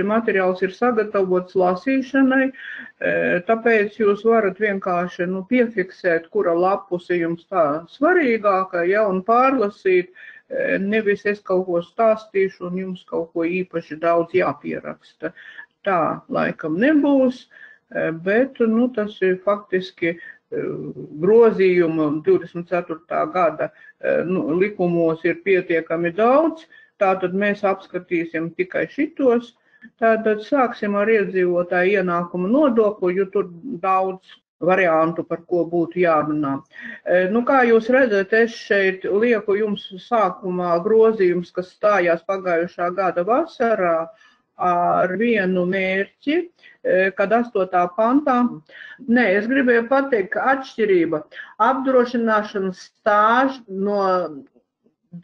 materiāls ir sagatavots lasīšanai, tāpēc jūs varat vienkārši piefiksēt, kura lapuse jums tā svarīgākā, ja, un pārlasīt, nevis es kaut ko stāstīšu un jums kaut ko īpaši daudz jāpieraksta. Tā laikam nebūs, bet tas ir faktiski grozījumu 24. gada likumos ir pietiekami daudz, tātad mēs apskatīsim tikai šitos. Tātad sāksim ar iedzīvotāju ienākumu nodokli, jo tur daudz variantu, par ko būtu jārunā. Kā jūs redzat, es šeit lieku jums sākumā grozījums, kas stājās pagājušā gada vasarā, ar vienu mērķi, kad 8. pantā. Es gribēju pateikt, ka atšķirība apdrošināšanas stāžs no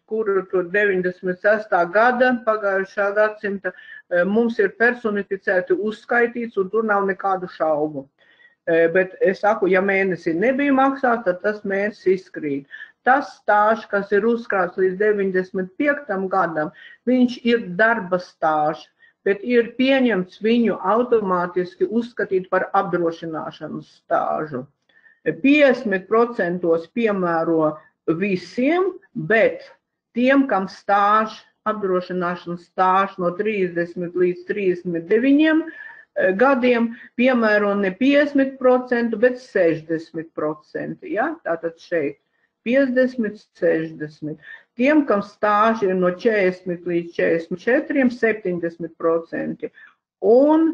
kuru tur 96. gada pagājušā gadsimta mums ir personificēti uzskaitīts un tur nav nekādu šaubu. Bet es saku, ja mēnesī nebija maksāts, tad tas mēnesis izkrīt. Tas stāžs, kas ir uzkrāts līdz 95. gadam, viņš ir darba stāžs, bet ir pieņemts viņu automātiski uzskatīt par apdrošināšanas stāžu. 50% piemēro visiem, bet tiem, kam apdrošināšanas stāžs no 30 līdz 39 gadiem, piemēro ne 50%, bet 60%. Ja? Tātad šeit 50, 60. Tiem, kam stāži ir no 40 līdz 44, 70%. Un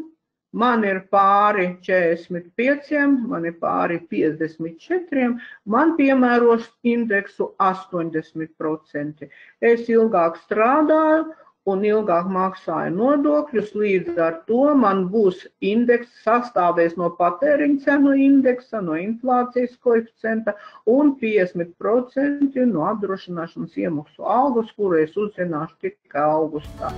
man ir pāri 45, man ir pāri 54, man piemēros indeksu 80%. Es ilgāk strādāju un ilgāk maksāju nodokļus, līdz ar to man būs indeks sastāvēs no patēriņa cenu indeksa, no inflācijas koeficienta un 50% no apdrošināšanas iemaksu algas, kuru es uzzināšu tikai augustā.